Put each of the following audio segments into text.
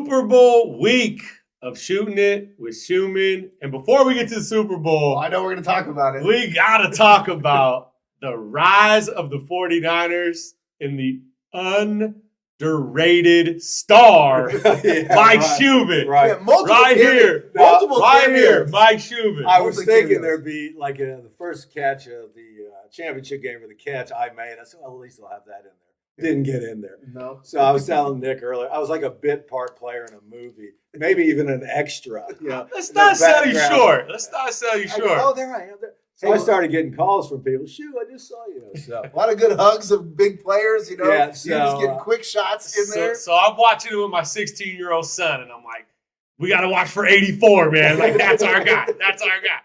Super Bowl week of Shooting It with Schumann. And before we get to the Super Bowl, I know we're going to talk about it. we got to talk about the rise of the 49ers in the underrated star, Mike Schumann. Right. Yeah, multiple here, Mike Schumann. I was thinking there'd be like the first catch of the championship game for the catch I made. I said, well, at least I'll have that in there. Didn't get in there. No. So I was telling Nick earlier, I was like a bit part player in a movie, maybe even an extra. Let's not sell you short. Oh, there I am. So I started getting calls from people. Shoot, I just saw you. So A lot of good hugs of big players, you know. Yeah, He was getting quick shots in there. So I'm watching it with my 16-year-old son, and I'm like, we got to watch for 84, man. Like, that's our guy. That's our guy.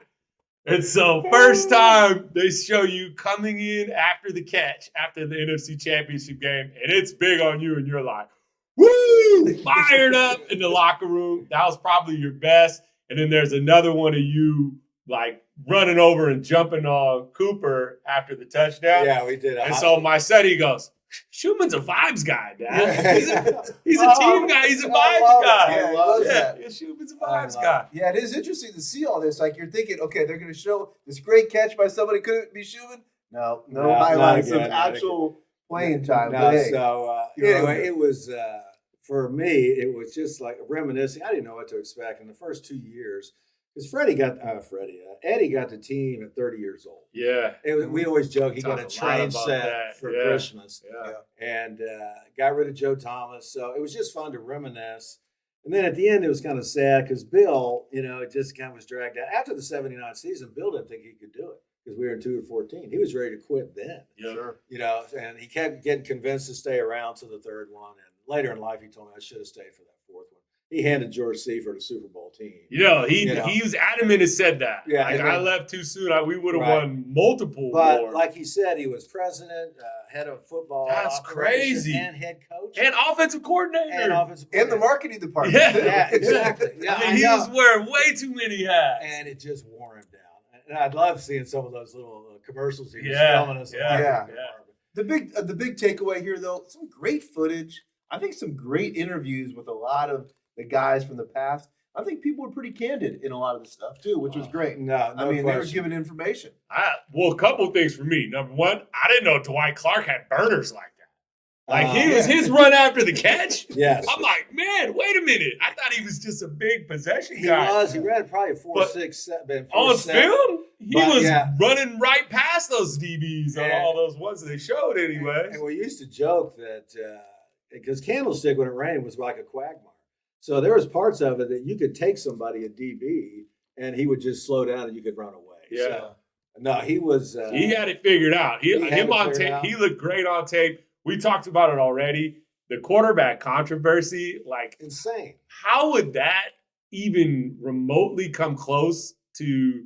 And so first time they show you coming in after the catch, after the NFC Championship game, and it's big on you, and you're like, woo, fired up in the locker room. That was probably your best. And then there's another one of you, like, running over and jumping on Cooper after the touchdown. yeah, we did. And so my son, he goes, Schumann's a vibes guy, Dad. He's a team guy. He's a vibes guy. Schumann's a vibes guy. Yeah, it is interesting to see all this. Like, you're thinking, okay, they're going to show this great catch by somebody. Could it be Schumann? No highlights of actual playing time. No, But hey, so anyway, it was for me. It was just like reminiscing. I didn't know what to expect in the first 2 years because Eddie got the team at 30 years old. Yeah. We always joke he got a train about set that. for Yeah. Christmas, Yeah. and got rid of Joe Thomas. So it was just fun to reminisce. And then at the end, it was kind of sad because Bill, it just kind of was dragged out. After the 79 season, Bill didn't think he could do it because we were in 2-14. He was ready to quit then. Yeah. Sure. And he kept getting convinced to stay around to the third one. And later in life, he told me I should have stayed for that fourth one. He handed George Seifert a Super Bowl team. He was adamant and said that. Yeah, like, then, I left too soon. We would have Right. won multiple But more. like he said, he was president, head of football. That's operations, crazy. And head coach. And offensive coordinator. And offensive in the coordinator. marketing department. Yeah. Exactly. Yeah, I mean, he was wearing way too many hats. And it just wore him down. And I'd love seeing some of those little commercials he was Yeah, filming us. yeah. The big takeaway here, though, some great footage. I think some great interviews with a lot of the guys from the past. I think people were pretty candid in a lot of the stuff too, which was great. No they were question. giving information. A couple things for me. Number one, I didn't know Dwight Clark had burners like that. Like, he was his run after the catch. Yes. I'm like, man, wait a minute. I thought he was just a big possession He guy. was. He ran probably 4.6. On film, he But, was yeah. running right past those DBs on Yeah. all those ones that they showed anyway. And we used to joke that because Candlestick, when it rained, was like a quagmire. So there was parts of it that you could take somebody at DB and he would just slow down and you could run away. Yeah. So, no, he was. He had it figured out. He had Him it on figured tape. out. He looked great on tape. We talked about it already. The quarterback controversy, like, insane. how would that even remotely come close to,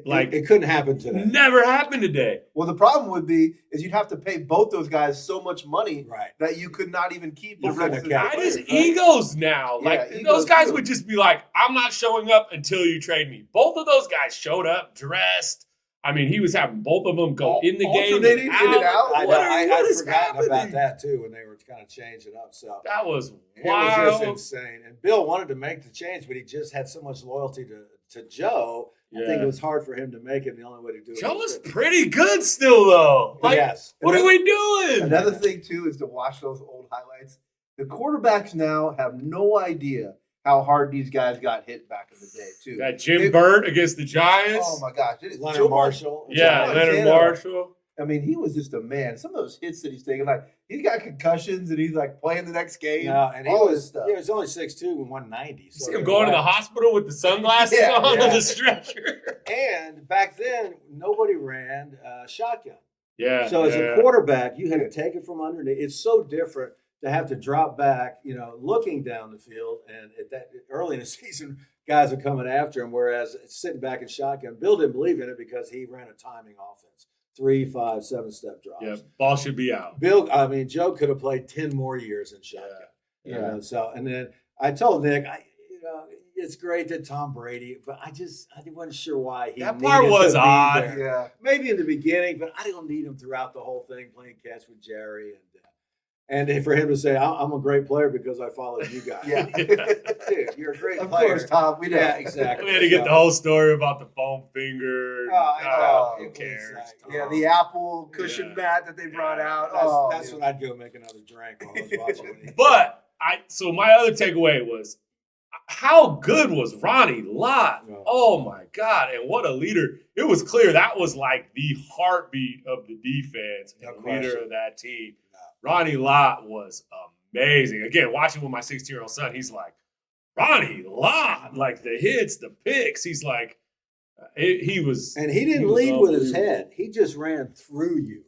like, It couldn't happen today. never happened today? Well, the problem would be is you'd have to pay both those guys so much money Right. that you could not even keep the You rest couldn't of the account. That players, is right? egos now. Yeah, Like, egos those guys too. would just be like, I'm not showing up until you trade me. Both of those guys showed up, dressed. I mean, he was having both of them go in the game. Alternating in and out. I know. What I'd is forgotten happening? about that too when they were kind of changing up. So That was it wild. was just insane. And Bill wanted to make the change, but he just had so much loyalty to Joe. I think it was hard for him to make it. The only way to do it. Joe was pretty good still, though. Like, yes. what are we doing? Another thing too is to watch those old highlights. The quarterbacks now have no idea how hard these guys got hit back in the day too. That Jim Burt against the Giants. Oh my gosh! Leonard Marshall. Yeah, Joe Leonard Montana. Marshall. I mean, he was just a man. Some of those hits that he's taking, like he's got concussions and he's like playing the next game. No, and he all this was stuff. he was only 6'2" and 190. You see him going to the hospital with the sunglasses Yeah, on yeah. the stretcher. And back then, nobody ran shotgun. Yeah. So as a quarterback, you had to take it from underneath. It's so different to have to drop back, looking down the field. And at that early in the season, guys are coming after him. Whereas sitting back in shotgun, Bill didn't believe in it because he ran a timing offense, 3, 5, 7-step drops. Yeah, ball should be out. Joe could have played 10 more years in shotgun. Yeah. So, and then I told Nick, it's great that Tom Brady, but I wasn't sure why he. That part needed was to be odd. there. Yeah. Maybe in the beginning, but I don't need him throughout the whole thing playing catch with Jerry. And And for him to say, I'm a great player because I followed you guys. Yeah. Dude, you're a great Of player. course, Tom. We know. Yeah, exactly. We had to get the whole story about the foam finger. Oh, I know. Who It was cares? like- Yeah, the Apple cushion Yeah. mat that they brought out. That's when I'd go make another drink while I was watching it. But so my other takeaway was how good was Ronnie Lott? Oh my God. And what a leader. It was clear that was like the heartbeat of the defense and No the leader question. of that team. No. Ronnie Lott was amazing. Again, watching with my 16-year-old son, he's like, Ronnie Lott, like the hits, the picks. He's like, he was. And he didn't was lead with his unbelievable. head. He just ran through you,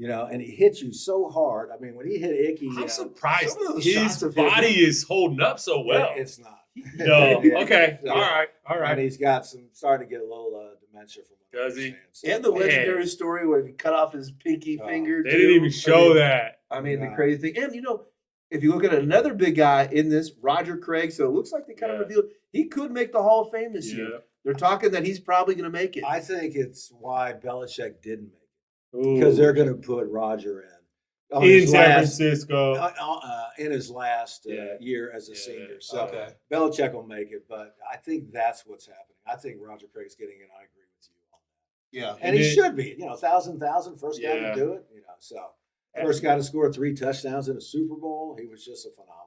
and he hit you so hard. I mean, when he hit Icky, I'm surprised some of those his shots of his- body is holding up so well. it's not. No. Yeah. Okay. Yeah. All right. And he's got starting to get a little dementia from what I Does he? understand. So- And the Man. legendary story where he cut off his pinky Oh, finger. They didn't even show that. I mean, the Nah. crazy thing. And, if you look at another big guy in this, Roger Craig, so it looks like they kind of Yeah. revealed he could make the Hall of Fame this Yeah. year. They're talking that he's probably going to make it. I think it's why Belichick didn't make it Ooh. because they're going to put Roger in on in his San last- Francisco. in his last Yeah. year as a Yeah. senior. So Okay. Belichick will make it, but I think that's what's happening. I think Roger Craig's getting it. I agree with you on that. Yeah. And he then- should be, 1,000, first guy Yeah. to do it, so first guy to score 3 touchdowns in a Super Bowl. He was just a phenomenal player.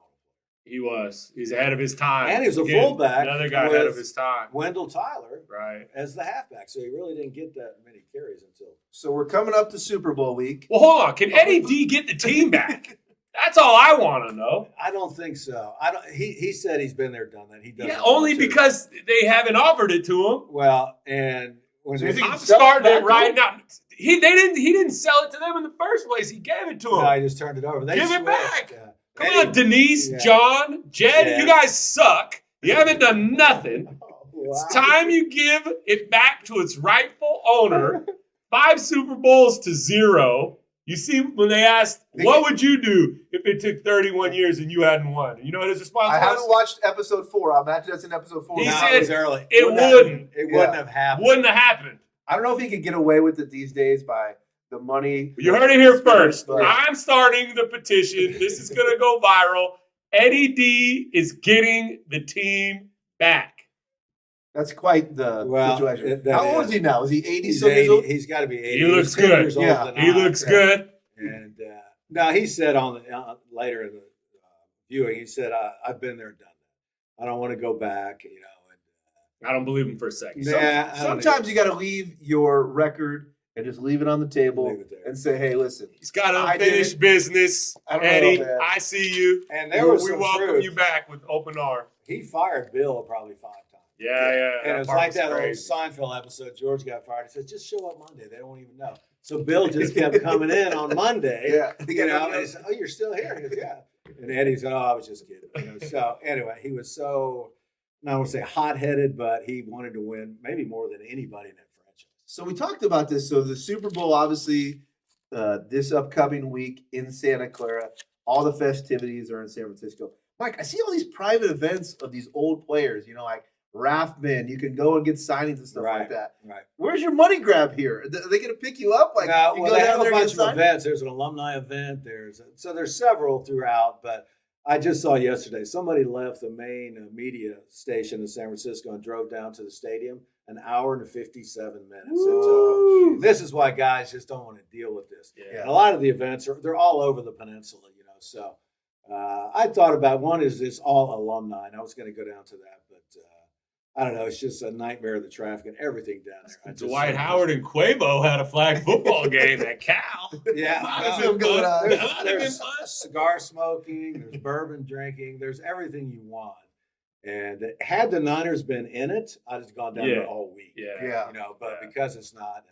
He was. He's ahead of his time. And he was a Again, fullback Another guy ahead of with- his time. Wendell Tyler Right. as the halfback, so he really didn't get that many carries until. So we're coming up to Super Bowl week. Well, hold on. Can Eddie D get the team back? That's all I want to know. I don't think so. I don't. He said he's been there, done that. He does. Yeah, only because they haven't offered it to him. Well, and when So you they- think I'm sell it starting it back right to now. He didn't sell it to them in the first place. He gave it to him. no, he just turned it over. They Give it switched, back. Come Eddie- on, Denise, Yeah. John, Jed, Yeah. you guys suck. You haven't done nothing. Wow. It's time you give it back to its rightful owner. 5 Super Bowls to 0. You see, when they asked, what would you do if it took 31 years and you hadn't won? You know what his response I was? haven't watched episode 4. I imagine that's in episode 4. He No, said it was early. it Wouldn't have- wouldn't. It Yeah. wouldn't have happened. Wouldn't have happened. I don't know if he could get away with it these days by the money. You heard it here first. But- I'm starting the petition. This is going to go viral. Eddie D is getting the team back. That's quite the Well, situation. that How old is. is he now? Is he 80 He's some years 80. old? He's got to be 80. He looks He's 10 good. years older Yeah. than He I. looks good. And now he said on the later in the viewing, he said, "I've been there, done that. I don't want to go back." I don't believe him for a second. Some- Yeah, I don't Sometimes you got to leave your record and just leave it on the table Leave it there. and say, "Hey, listen, He's got I did unfinished it. business. I don't know, Eddie, man." I see you. And there was we some welcome truth. you back with open arms. He fired Bill probably 5 times. Yeah. And it was part like that old crazy. Seinfeld episode. George got fired. He said, "Just show up Monday. They won't even know." So Bill just kept coming in on Monday. yeah, And he said, "Oh, you're still here?" He goes, "Yeah." And Eddie said, "Oh, I was just kidding." So anyway, he was so, I don't want to say hot-headed, but he wanted to win maybe more than anybody in that franchise. So we talked about this. So the Super Bowl, obviously, this upcoming week in Santa Clara. All the festivities are in San Francisco. Mike, I see all these private events of these old players. Like Raffman. You can go and get signings and stuff like that. Right. Where's your money grab here? Are they going to pick you up? Like, Now, you well, go they down have there a and bunch get of signed? events. There's an alumni event. So there's several throughout. But I just saw yesterday somebody left the main media station in San Francisco and drove down to the stadium. An hour and 57 minutes. It took Woo! them. This is why guys just don't want to deal with this. Yeah. And a lot of the events they're all over the peninsula. So I thought about one is this all alumni, and I was going to go down to that, but I don't know. It's just a nightmare of the traffic and everything down there. I just- Dwight Howard and Quavo had a flag football game at Cal. Yeah, That's That'd what going on. been there's, fun. That'd been there's fun. cigar smoking, there's bourbon drinking, there's everything you want. And had the Niners been in it, I'd have gone down Yeah. there all week. Yeah. But Yeah. because it's not,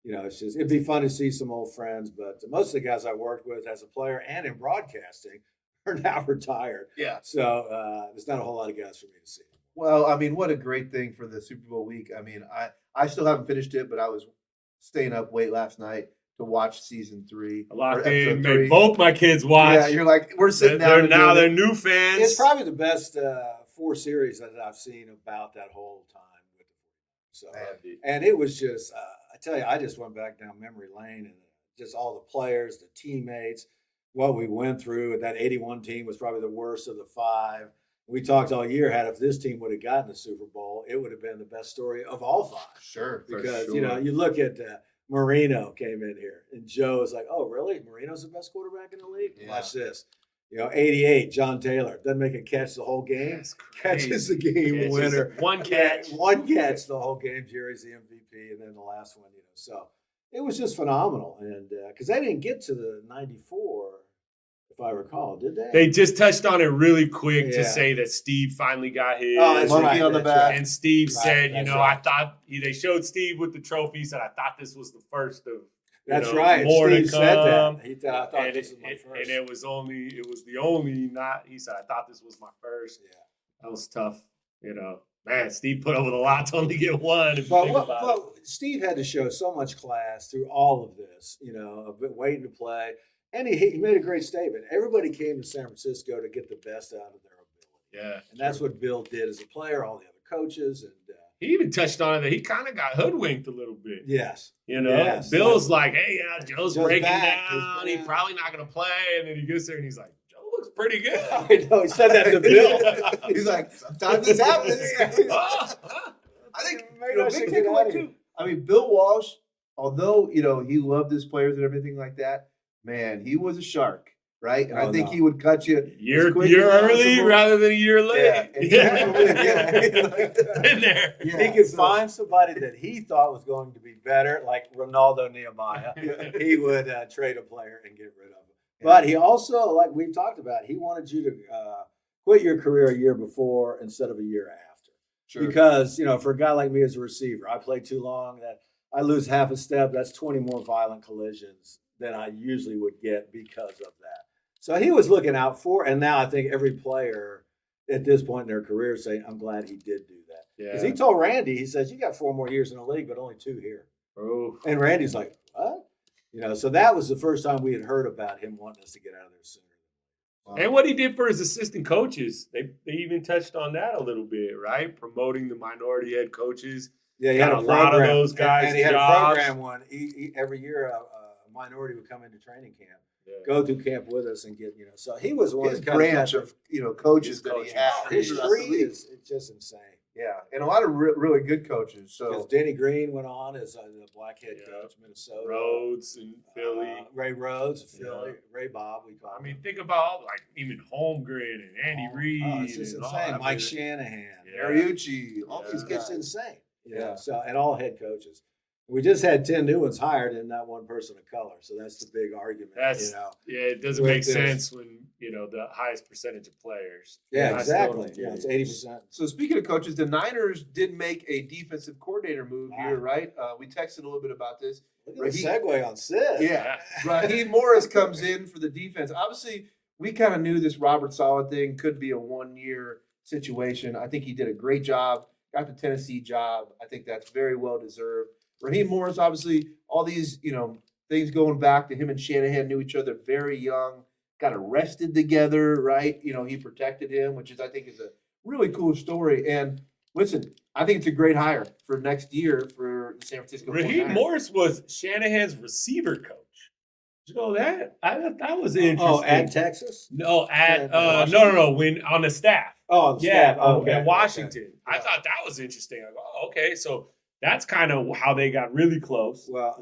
it's just it'd be fun to see some old friends. But most of the guys I worked with as a player and in broadcasting are now retired. Yeah. So there's not a whole lot of guys for me to see. Well, I mean, what a great thing for the Super Bowl week. I mean, I still haven't finished it, but I was staying up late last night to watch season 3. I locked or in, episode made 3. both my kids watch. Yeah, you're like, we're sitting down. and doing They're it. new fans. It's probably the best 4 series that I've seen about that whole time. So, Man. and it was just, I tell you, I just went back down memory lane and just all the players, the teammates. what we went through. That 81 team was probably the worst of the 5. We talked all year had if this team would have gotten the Super Bowl, it would have been the best story of all 5. Sure. Because, sure. you look at Marino came in here, and Joe is like, oh, really? Marino's the best quarterback in the league? Yeah. Watch this. 88, John Taylor doesn't make a catch the whole game. That's crazy. Catches the game winner. One catch. One catch the whole game. Jerry's the MVP, and then the last one, So it was just phenomenal. And because they didn't get to the 94, if I recall, did they? They just touched on it really quick to Yeah. say that Steve finally got his. Oh, that's Monkey right, on the that's back. right. And Steve Right, said, that's I right. thought they showed Steve with the trophy. He said, I thought this was the first of. That's right. More Steve to said come. that. He thought, I thought And this was my first. and it was the only not. He said, I thought this was my first. Yeah. That was tough. Man, Steve put over the lot to only get one. If you think about it. Steve had to show so much class through all of this, of waiting to play. And he made a great statement. Everybody came to San Francisco to get the best out of their ability. Yeah. And that's what Bill did as a player, all the other coaches. And He even touched on it that he kind of got hoodwinked a little bit. yes. Yes. Bill's like, hey, Joe's breaking back. down. He's probably not going to play. And then he gets there and he's like, Joe looks pretty good. I know. He said that to Bill. He's like, sometimes this happens. I think Maybe I big should get out takeaway of here. too. I mean, Bill Walsh, although he loved his players and everything like that, man, he was a shark, right? And I think he would cut you Year as quick early as possible. rather than a year late. Yeah, and he absolutely- In there. If he could find somebody that he thought was going to be better, like Ronaldo Nehemiah, he would trade a player and get rid of him. But he also, like we've talked about, he wanted you to quit your career a year before instead of a year after. Sure. Because, for a guy like me as a receiver, I play too long, that I lose half a step, that's 20 more violent collisions than I usually would get because of that. So he was looking out for, and now I think every player at this point in their career is saying, I'm glad he did do that. Because he told Randy, he says, you got 4 more years in the league, but only 2 here. Oh. And Randy's like, what? So that was the first time we had heard about him wanting us to get out of there sooner. And what he did for his assistant coaches, they even touched on that a little bit, right? Promoting the minority head coaches. Yeah, he Got had a lot of those guys and he had jobs. a program one. Every year, a minority would come into training camp, go through camp with us, and get So he was one his of the kind branch of coaches that he had. his throughout the tree league. is it's just insane. Yeah, and a lot of really good coaches. Because So Denny Green went on as the black head coach, Minnesota. Rhodes and Philly. Ray Rhodes, Philly. Ray Bob, we call him. I mean, think about even Holmgren and Andy Reid. It's just and all insane. that. Mike Shanahan. Mariucci, all these It's guys. insane. Yeah. So, and all head coaches. We just had 10 new ones hired and not one person of color. So that's the big argument. It doesn't with make this. sense when the highest percentage of players. Yeah, I still exactly. don't Yeah, get it's it. 80%. So speaking of coaches, the Niners did make a defensive coordinator move here, right? We texted a little bit about this. Look at the segue on Sid. Yeah, Raheem Morris comes in for the defense. Obviously, we kind of knew this Robert Saleh thing could be a 1-year situation. I think he did a great job. Got the Tennessee job. I think that's very well deserved. Raheem Morris, obviously, all these things going back to him and Shanahan knew each other very young. Got arrested together, right? He protected him, which I think is a really cool story. And listen, I think it's a great hire for next year for the San Francisco 49ers. Raheem Morris was Shanahan's receiver coach. Did you know that? I thought that was interesting. Oh, at Texas? No, at Washington? no. When on the staff. Oh, the staff. Okay. At Washington. Okay. I thought that was interesting. I go, okay, so that's kind of how they got really close. Well,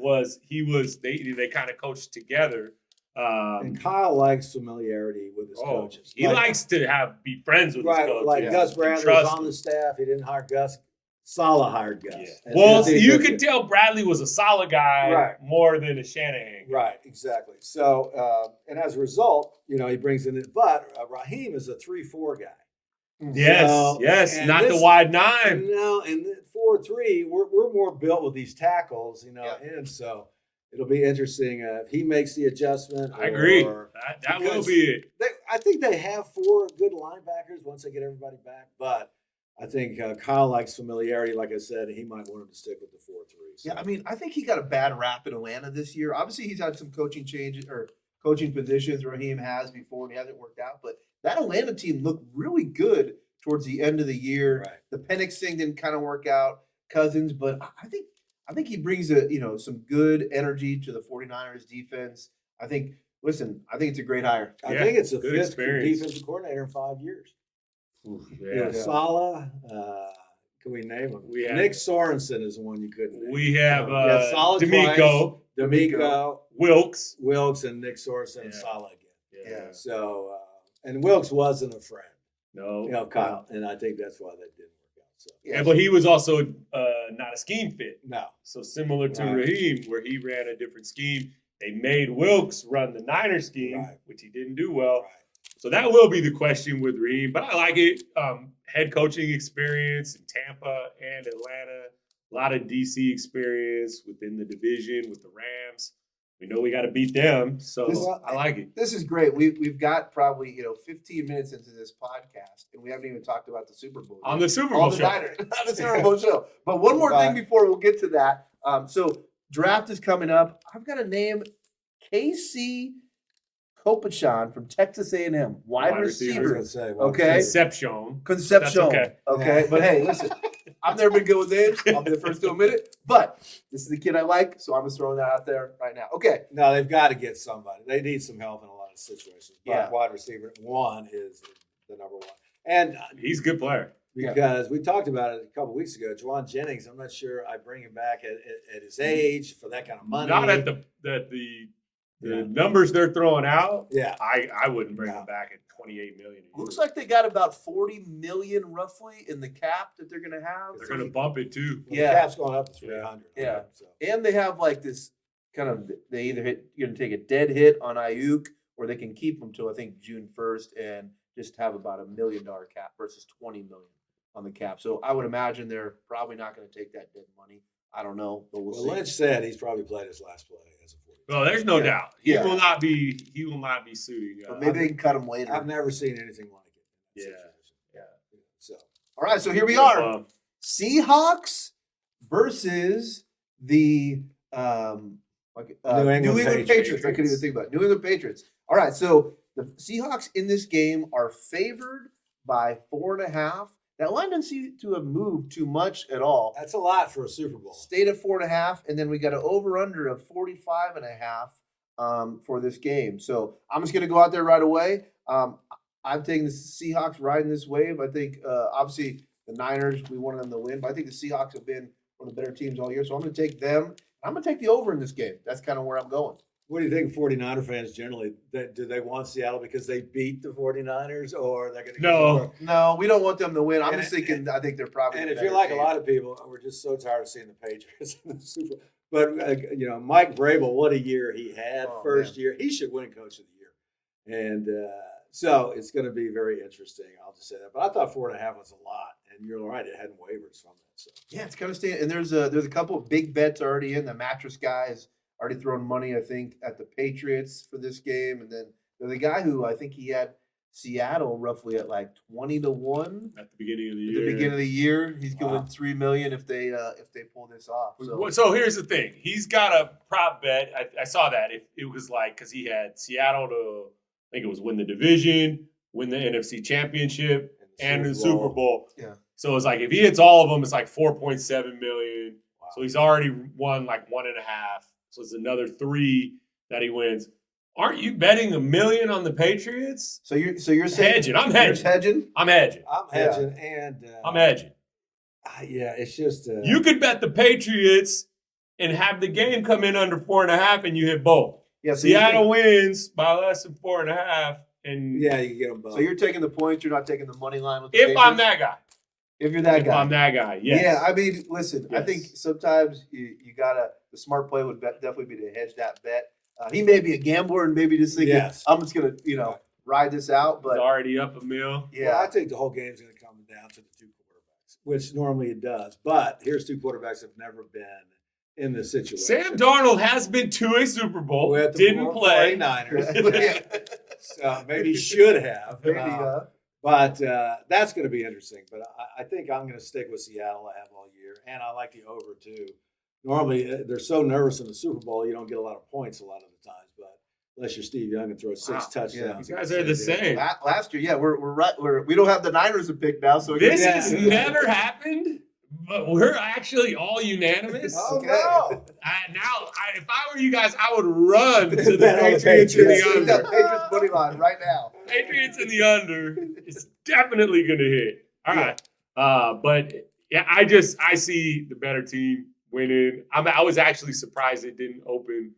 they kind of coached together. And Kyle likes familiarity with his coaches. He likes to be friends with his coaches. Like Gus Bradley was on the staff. He didn't hire Gus. Saleh hired Gus. Yeah. Well, you could tell Bradley was a solid guy more than a Shanahan guy. Right, exactly. So, and as a result, he brings in it. But Raheem is a 3-4 guy. Yes, and not the wide 9. No, and 4-3, we're more built with these tackles, and so it'll be interesting if he makes the adjustment. I agree. That will be it. I think they have 4 good linebackers once they get everybody back, but I think Kyle likes familiarity, like I said, and he might want him to stick with the 4-3. So. Yeah, I mean, I think he got a bad rap in Atlanta this year. Obviously, he's had some coaching changes or coaching positions Raheem has before, and he hasn't worked out. But that Atlanta team looked really good towards the end of the year. Right. The Penix thing didn't kind of work out, Cousins, but I think he brings some good energy to the 49ers defense. I think Listen, I think it's a great hire. I think it's the good 5th experience. defensive coordinator in 5 years. Yeah. Saleh, can we name him? We have- Nick Sorensen is the one you couldn't name. We have Saleh D'Amico, twice, D'Amico, Wilkes. Wilkes, and Nick Sorensen and Yeah. Saleh again. Yeah. So, and Wilkes wasn't a friend, No. Kyle, and I think that's why that didn't work out. So, Yeah, but he was also not a scheme fit. no. So similar to Right. Raheem, where he ran a different scheme, they made Wilkes run the Niner scheme, Right. which he didn't do well. Right. So that will be the question with Raheem, but I like it. Head coaching experience in Tampa and Atlanta, a lot of DC experience within the division with the Rams. We know we got to beat them, so I like it. This is great. We've got probably 15 minutes into this podcast, and we haven't even talked about the Super Bowl On yet. the Super On Bowl the show. Niners, on the Super Bowl show. But one more thing before we'll get to that. So draft is coming up. I've got a name, KC Kopachan from Texas A&M, wide Wide receiver. I was receiver. gonna say, Okay. Conception. Concepcion. That's Okay. But hey, listen, I've never been good with names. I'll be the first to admit it. But this is the kid I like, so I'm just throwing that out there right now. Okay. No, they've got to get somebody. They need some help in a lot of situations. But Yeah. wide receiver one is the number one. And He's a good player. because we talked about it a couple weeks ago, Juwan Jennings, I'm not sure I bring him back at his age for that kind of money. Not at the numbers they're throwing out. Yeah. I wouldn't bring No. him back at $28 million. a year. Looks like they got about $40 million roughly in the cap that they're going to have. They're going to bump it too. Well, Yeah. The cap's going up to 300. Yeah. Right? So. And they have like this kind of, they either you're going to take a dead hit on Ayuk, or they can keep them till I think June 1st and just have about $1 million cap versus $20 million on the cap. So I would imagine they're probably not going to take that dead money. I don't know, but we'll Well, see. Lynch said he's probably played his last play as a 40. Well, there's no Yeah. doubt. Yeah. He will not be suiting. But maybe they can cut him later. I've never seen anything like it. in that Yeah. situation. Yeah. So All right, so here we are. Seahawks versus the New England Patriots. I couldn't even think about it. New England Patriots. All right, so the Seahawks in this game are favored by 4.5. That line doesn't seem to have moved too much at all. that's a lot for a Super Bowl. Stayed at 4.5, and then we got an over/under of 45.5 for this game. So I'm just going to go out there right away. I'm taking the Seahawks riding this wave. I think obviously the Niners, we wanted them to win, but I think the Seahawks have been one of the better teams all year. So I'm going to take them. I'm going to take the over in this game. That's kind of where I'm going. What do you think 49er fans generally, do they want Seattle because they beat the 49ers, or they're going to No, we don't want them to win. I'm And just thinking. I think they're probably. And the if you're better like team. a lot of people, we're just so tired of seeing the Patriots in the Super Bowl. But, Mike Vrabel, what a year he had. Oh, First year. He should win Coach of the Year. And so it's going to be very interesting. I'll just say that. But I thought 4.5 was a lot. And you're right. It hadn't wavered from that. So. Yeah, it's kind of staying. And there's a couple of big bets already in. The mattress guy has already thrown money, I think, at the Patriots for this game. And then there's the guy who I think he had Seattle roughly at like 20-1 at the beginning of the at year. the beginning of the year. He's Wow. going $3 million if they pull this off. So So here's the thing. He's got a prop bet. I saw that. It was like, because he had Seattle to, I think it was win the division, win the NFC Championship, and the Super Bowl. Yeah. So it's like, if he hits all of them, it's like 4.7 million. Wow. So he's already won like 1.5. So it's another 3 that he wins. Aren't you betting $1 million on the Patriots? So you're saying Hedging. I'm you're hedging. hedging? I'm hedging. I'm hedging. And I'm hedging. yeah, it's just. You could bet the Patriots and have the game come in under 4.5, and you hit both. Yeah. So you're Seattle wins by less than 4.5, and Yeah, you can get them both. so you're taking the points. You're not taking the money line with the if I'm Patriots? that guy, If you're that if guy. I'm that guy, yes. Yeah, I mean, listen, I Yes. think sometimes you gotta. The smart play would definitely be to hedge that bet. He may be a gambler and maybe just thinking, Yes. I'm just gonna, ride this out. He's But already up $1 million. yeah, Well, I think the whole game's going to come down to the two quarterbacks, which normally it does. But here's two quarterbacks that have never been in this situation. Sam Darnold has been to a Super Bowl, With the didn't play. 49ers. So maybe he should have. maybe, But that's going to be interesting. But I think I'm going to stick with Seattle. I have all year. And I like the over, too. Normally, they're so nervous in the Super Bowl, you don't get a lot of points a lot of the times. But unless you're Steve Young and throw 6 Wow. touchdowns. You guys are the same. last year, yeah, we're right. We don't have the Niners to pick now, so This Yeah. has never happened But we're actually all unanimous. Oh, Okay. no. If I were you guys, I would run to the Bet on the Patriots in the Patriots. See that under. Patriots money line right now. Patriots in the under is definitely going to hit. All right. But yeah, I see the better team winning. I was actually surprised it didn't open,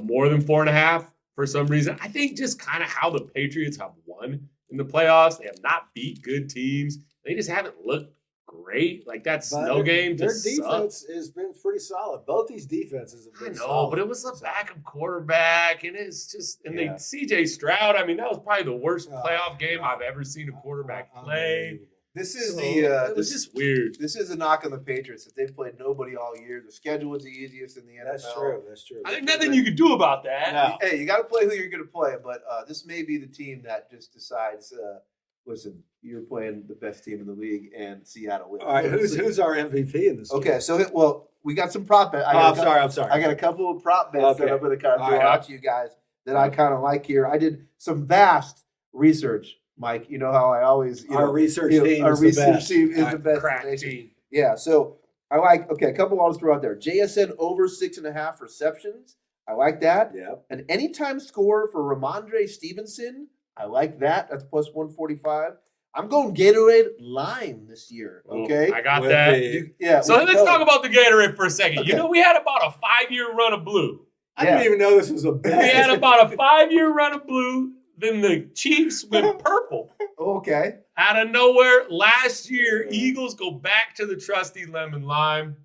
more than 4.5 for some reason. I think just kind of how the Patriots have won in the playoffs. They have not beat good teams. They just haven't looked great. Like that snow game Their just defense sucked. has been pretty solid. Both these defenses have I been know, solid. but it was a backup quarterback, and it's just Yeah. they C.J. Stroud. I mean, that was probably the worst Oh, playoff game God. I've ever seen a quarterback play. Unbelievable. This is So, the it was just weird. this is a knock on the Patriots that they've played nobody all year. The schedule was the easiest in the NFL. That's true. That's true. I think nothing you could do about that. No. Hey, you got to play who you're going to play, but this may be the team that just decides. Listen, you're playing the best team in the league, and Seattle wins. All right, who's our MVP in this? Okay, game? so we got some prop bets. I'm sorry. I got a couple of prop bets that Okay. I'm going to kind of All throw right. out to you guys that I kind of like here. I did some vast research, Mike. You know how I always Our research team our is the research best. team is All the right, best. Crack in the nation. team. Yeah, so I like. Okay, a couple I'll just throw out there. JSN over 6.5 receptions. I like that. Yeah. An anytime score for Ramondre Stevenson. I like that. That's plus 145. I'm going Gatorade Lime this year. Okay. I got With that. the- Yeah. So with let's the talk code. about the Gatorade for a second. Okay. We had about a 5-year run of blue. I didn't even know this was a bet. We had about a 5-year run of blue. Then the Chiefs went purple. Okay. Out of nowhere, last year, Eagles go back to the trusty lemon lime.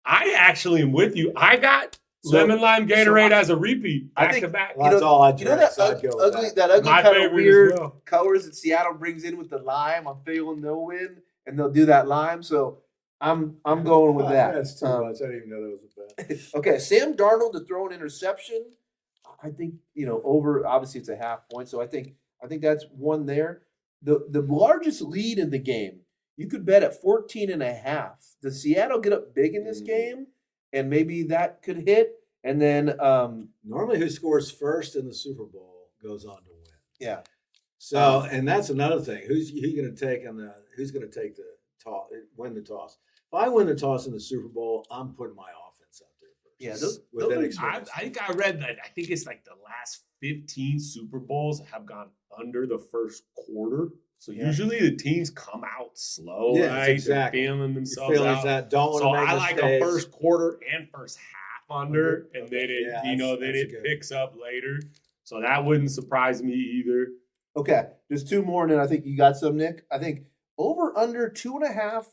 I actually am with you. I got lemon lime Gatorade as a repeat, I back think- to back. Well, that's all I You know drank, that so I'd go with ugly, that. that ugly My kind of favorite weird as well. colors that Seattle brings in with the lime. I'm feeling they'll win, and they'll do that lime. So I'm going with that. That's too much. I didn't even know that was a bet. Okay, Sam Darnold to throw an interception. I think over. Obviously, it's a half point, so I think that's one there. The largest lead in the game, you could bet at 14.5. Does Seattle get up big in this game, and maybe that could hit? And then Normally, who scores first in the Super Bowl goes on to win. yeah, So, and that's another thing. Who's going to take who's going to take the toss, win the toss? If I win the toss in the Super Bowl, I'm putting my offense out there first. Yeah, with those are- inexperience. I think I read that. I think it's like the last 15 Super Bowls have gone under the first quarter. So Yeah. usually the teams come out slow, Yes, right? They're exactly. feeling Your themselves feelings out. that don't want So to make I like a mistakes. first quarter and first half under, and then it, Yeah, then that's it good. picks up later. So that wouldn't surprise me either. okay. There's two more, and then I think you got some, Nick. I think over under 2.5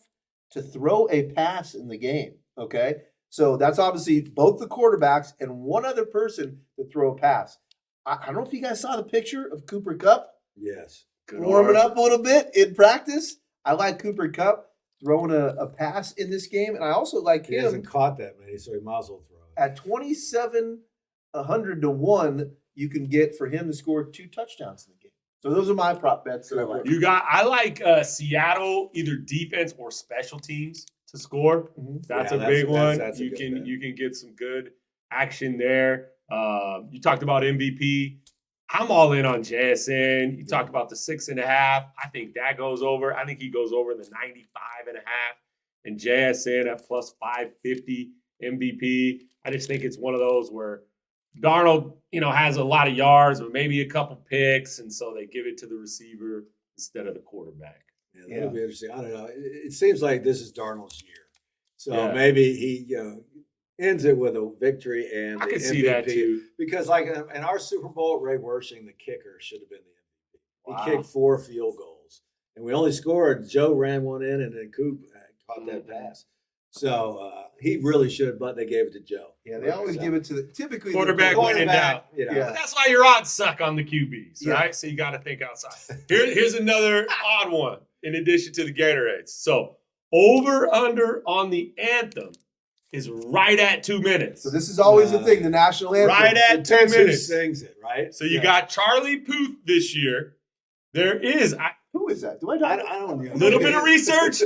to throw a pass in the game. Okay, so that's obviously both the quarterbacks and one other person to throw a pass. I don't know if you guys saw the picture of Cooper Kupp Yes. Good warming arm. up a little bit in practice. I like Cooper Kupp throwing a pass in this game, and I also like He him hasn't caught that many, so he might as well throw it. at 2,700 to 1. You can get for him to score 2 touchdowns in the game. So those are my prop bets that I like. I like Seattle, either defense or special teams to score. That's Yeah, a big one. that's a You good can bet. you can get some good action there. You talked about MVP. I'm all in on JSN. You talked about the 6.5. I think that goes over. I think he goes over the 95.5. And JSN at plus 550 MVP. I just think it's one of those where Darnold, has a lot of yards, but maybe a couple picks, and so they give it to the receiver instead of the quarterback. Yeah, that'll be interesting. I don't know. It seems like this is Darnold's year, so Yeah. maybe he ends it with a victory and I the can MVP. see that too. Because like in our Super Bowl, Ray Wershing, the kicker, should have been the MVP. Wow. He kicked 4 field goals, and we only scored. Joe ran one in, and then Coop caught that pass. So he really should, but they gave it to Joe. Yeah, they always give it to typically Quarterback the when in doubt. You know. Yeah. But that's why your odds suck on the QBs, Yeah. right? So you got to think outside. Here's another odd one in addition to the Gatorades. So over under on the anthem is right at 2 minutes. So this is always the thing, the national anthem. Right at 2 Depends who minutes. sings it, right? So you got Charlie Puth this year. There is Who is that? Do I I know? don't know. a little bit of research.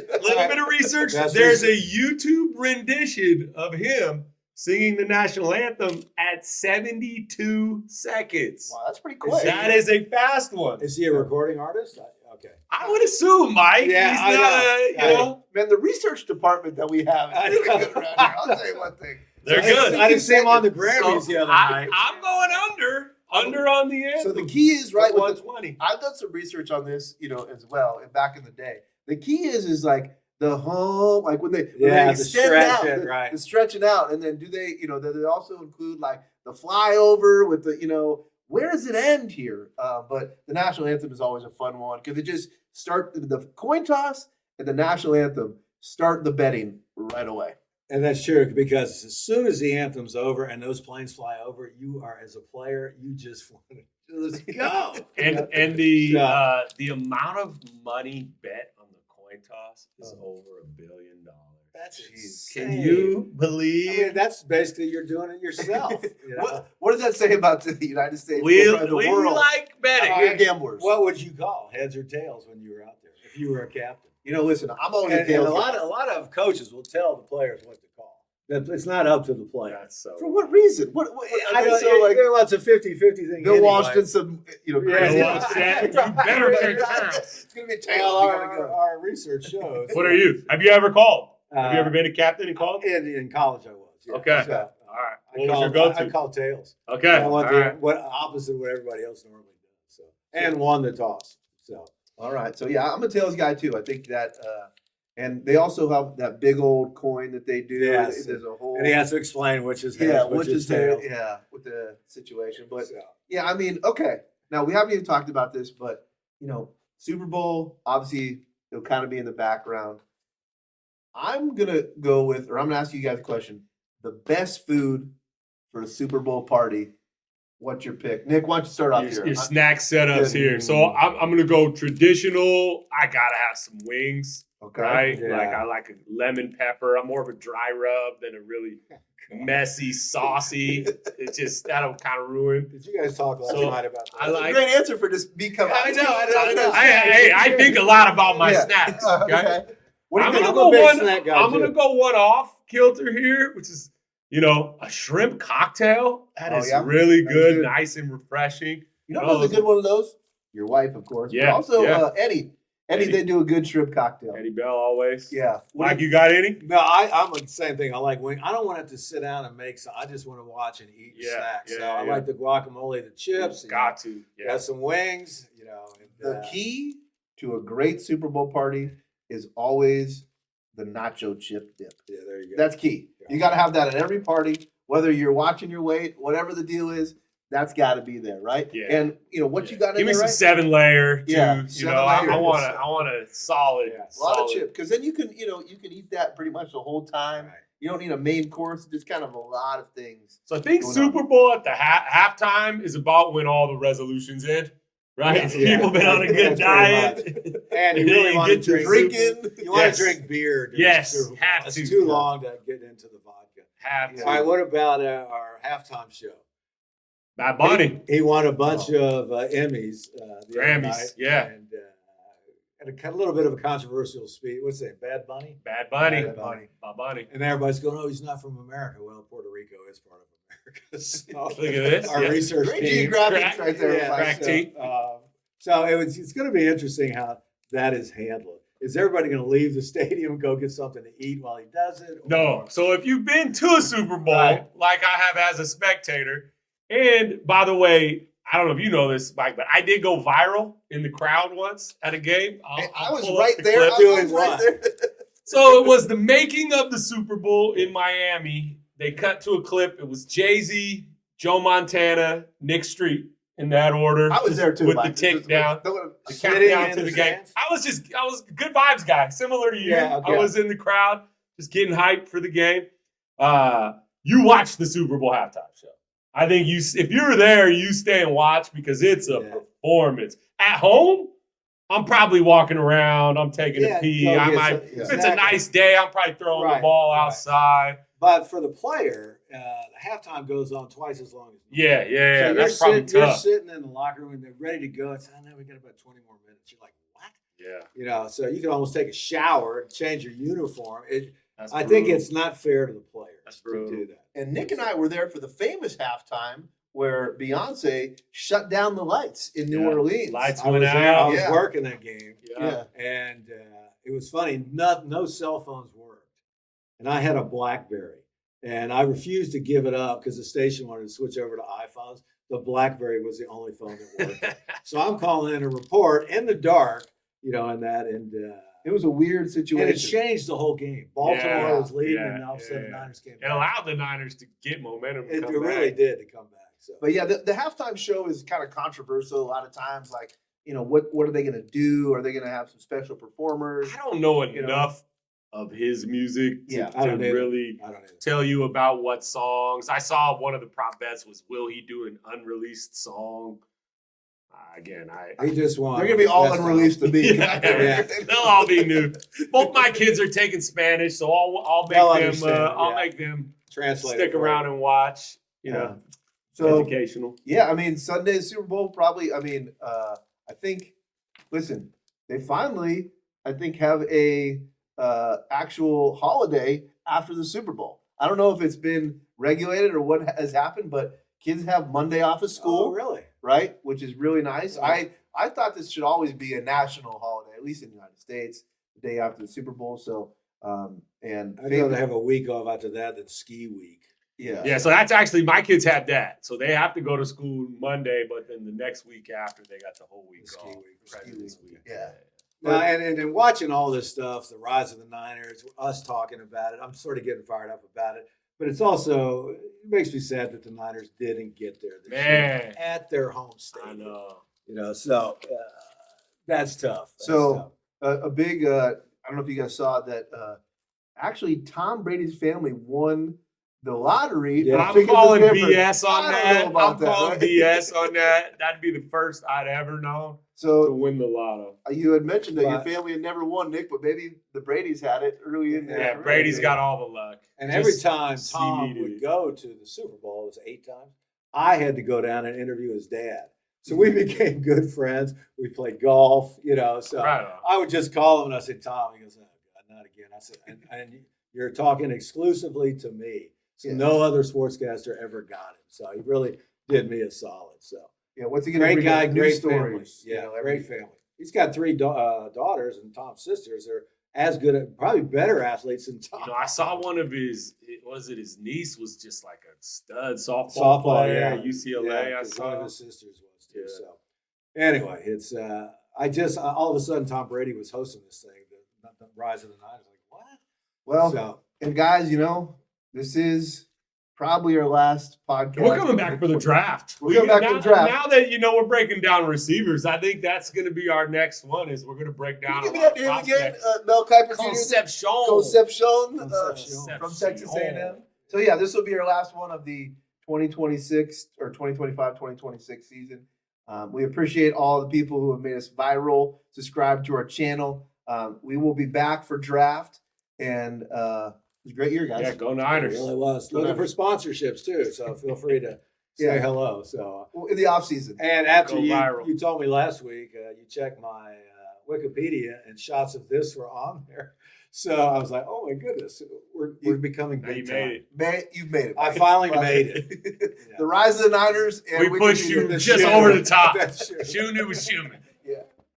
That's There's a YouTube rendition of him singing the national anthem at 72 seconds. Wow, that's pretty quick. That is a fast one. Is he a recording artist? Okay. I would assume, Mike. Yeah, he's I not know. you know. Man, the research department that we have is really good around here. I'll tell you one thing. They're So good. I didn't see him on the Grammys So the other night. I'm going under on the end. So the key is right with the, 120. I've done some research on this, as well, and back in the day. The key is like the home, like when they The extend out, stretch it, right. the stretching out, and then do they, do they also include like the flyover with the, where does it end here? But the national anthem is always a fun one because it just start the coin toss and the national anthem start the betting right away. And that's true because as soon as the anthem's over and those planes fly over, you are as a player, you just want to just go. And the amount of money bet on the coin toss is over $1 billion. That's Jeez. Can you believe? I mean, that's basically you're doing it yourself. What does that say about the United States? we or the world? like betting. We're gamblers. What would you call heads or tails when you were out there if you were a captain? Listen, I'm always And a tails a guy. lot of coaches will tell the players what to call. It's not up to the player. That's so. For what reason? What I know, so like it's a 50-50 thing. Bill anyway. Walsh did some, crazy. Bill Walsh said, "You better take turns." It's gonna be a tails. Well, You gotta go. our research shows. What are you? Have you ever called? Have you ever been a captain and called? In college, I was. Yeah. Okay. So, All right. I What was your called- go-to? I called tails. Okay. I All went right. what opposite of what everybody else normally does. So and won the toss. So All right. So yeah, I'm a tails guy too. I think that, and they also have that big old coin that they do. Yes. There's a whole. and he has to explain which is heads, yeah, which is tails. tails. Yeah, with the situation, but So, yeah, I mean, okay. Now we haven't even talked about this, but Super Bowl obviously it'll kind of be in the background. I'm gonna go with, or I'm gonna ask you guys a question. The best food for the Super Bowl party. What's your pick, Nick? Why don't you start off here? Your snack setups Yeah. here. So I'm gonna go traditional. I gotta have some wings, Okay. right? Yeah. Like I like a lemon pepper. I'm more of a dry rub than a really messy, saucy. It just that'll kind of ruin. did you guys talk last So, night about that? I like- Great answer for just me coming. I know. I think a lot about my Yeah. snacks. Okay. What do I'm you gonna think? I'm a go big one. snack guy, I'm gonna too. go one off kilter here, which is a shrimp cocktail. That Oh, is yeah? really That's good, good. nice and refreshing. You know who's a good one of those? Your wife, of course. Yeah, But also yeah. Eddie. Eddie. They do a good shrimp cocktail. Eddie Bell always. Yeah. What Mike, do you got any? No, I'm the same thing. I like wing. I don't want to sit down and make some. I just want to watch and eat Yeah, snacks. yeah, so I yeah. like the guacamole, the chips. Got to. Yeah. Got some wings. And, The key to a great Super Bowl party is always the nacho chip dip. Yeah, there you go. That's key. You got to have that at every party, whether you're watching your weight, whatever the deal is. That's got to be there, right? Yeah. And what you got Give in me there, some right? 7-layer too. Yeah, I 7-layer. want a solid. Yeah. A lot of solid- chip, because then you can eat that pretty much the whole time. Right. You don't need a main course. Just kind of a lot of things. So I think Going Super Bowl at the halftime is about when all the resolutions end, right? Yeah. People been on a good That's pretty diet. And you Then really you want to get to drink. drinking. You want Yes. to drink beer. during Yes, the Super Bowl. have It's to. too long to get into the vodka. Have to. All right. What about our halftime show? Bad Bunny. He won a bunch of Emmys. The other Grammys, night, yeah. And had a little bit of a controversial speech. What's it? Bad Bunny. Bad Bunny. Bad Bunny. Bad Bunny. And everybody's going, "Oh, he's not from America." Well, Puerto Rico is part of America. So Look at this. Our Yeah. research Great team. geographics Crack- right there. Yeah, Mike. crack team. So it's going to be interesting how that is handled. Is everybody going to leave the stadium and go get something to eat while he does it? No. So if you've been to a Super Bowl, Right. like I have as a spectator, and by the way, I don't know if you know this, Mike, but I did go viral in the crowd once at a game. I was pull up right the there. clip. I Doing was right what? there. So it was the making of the Super Bowl in Miami. They cut to a clip. It was Jay-Z, Joe Montana, Nick Street in that order. I was there too. With Mike. the tick down. Don't- The Sitting countdown in to the the game. stands? I was a good vibes guy, similar to you. Yeah, okay. I was in the crowd, just getting hyped for the game. You watched the Super Bowl halftime show. I think if you're there, you stay and watch because it's a Yeah. performance. At home, I'm probably walking around. I'm taking Yeah, a pee. go I get might. some- If it's a exactly. nice day, I'm probably throwing the Right, ball right. outside. But for the player, the halftime goes on twice as long as Yeah. So That's probably you're tough. sitting in the locker room and they're ready to go. It's, I know we got about 20 more minutes. You're like, what? Yeah. So you can almost take a shower, change your uniform. That's I think brutal. it's not fair to the players That's to brutal. do that. And Nick and I were there for the famous halftime where Beyonce shut down the lights in New Orleans. Lights I went was there. I out. was working that game. Yeah. And it was funny. No cell phones worked. And I had a BlackBerry. And I refused to give it up because the station wanted to switch over to iPhones. The BlackBerry was the only phone that worked. So I'm calling in a report in the dark, and that. And it was a weird situation. And it changed the whole game. Baltimore was leading, and all of a sudden the Niners came back. It allowed the Niners to get momentum. It really did to come back. So. But yeah, the halftime show is kind of controversial a lot of times. Like, what are they going to do? Are they going to have some special performers? I don't know enough of his music to really tell you about what songs. I saw one of the prop bets was, will he do an unreleased song? Again, he just won. They're going to be all unreleased to me. They'll all be new. Both my kids are taking Spanish, so I'll make them translate, stick around and watch. So educational. Yeah, I mean, Sunday's Super Bowl probably. I mean, I think. Listen, they finally, I think, have a actual holiday after the Super Bowl. I don't know if it's been regulated or what has happened, but kids have Monday off of school. Oh, really? Right, which is really nice. Yeah. I thought this should always be a national holiday, at least in the United States, the day after the Super Bowl. So, and I'd rather have a week off after that than ski week. Yeah. So that's actually, my kids had that. So they have to go to school Monday, but then the next week after, they got the whole week off. President's week. Yeah. And watching all this stuff, the rise of the Niners, us talking about it, I'm sort of getting fired up about it. But it's also, it makes me sad that the Niners didn't get there this year at their home stadium. I know. So that's tough. A big, I don't know if you guys saw that, actually Tom Brady's family won the lottery. Yeah. I'm calling BS on that. I'm calling BS on that. That'd be the first I'd ever known to win the lotto. You had mentioned that your family had never won, Nick, but maybe the Brady's had it early in there. Yeah, Brady's got all the luck. And every time Tom would go to the Super Bowl, it was 8 times, I had to go down and interview his dad. So we became good friends. We played golf, so I would just call him and I said, Tom, he goes, oh, God, not again. I said, and you're talking exclusively to me. So no other sportscaster ever got him. So he really did me a solid. So what's he going to bring? Great guy, great stories. Yeah, great family. He's got 3 daughters, and Tom's sisters are as good, probably better athletes than Tom. I saw one of his niece was just like a stud softball player at UCLA. Yeah, I saw one of his sisters was too. Yeah. So anyway, it's all of a sudden Tom Brady was hosting this thing, the rise of the Niners. Like what? Well, and guys, this is probably our last podcast. We're coming back for the draft. We're coming back for the draft. Now that we're breaking down receivers, I think that's going to be our next one. Is we're going to break down. Can you give me that name again? Mel Kiper Concepcion from Texas A&M. So yeah, this will be our last one of the 2026 or 2025-2026 season. We appreciate all the people who have made us viral. Subscribe to our channel. We will be back for draft and. It was a great year, guys. Yeah, go Niners. It really was. Looking for sponsorships, too, so feel free to say hello. So in the offseason. And after you told me last week, you checked my Wikipedia, and shots of this were on there. So I was like, oh, my goodness. We're becoming big time. You've made it. I finally made it. The rise of the Niners. And we pushed you just over the top. Schumann was Schumann.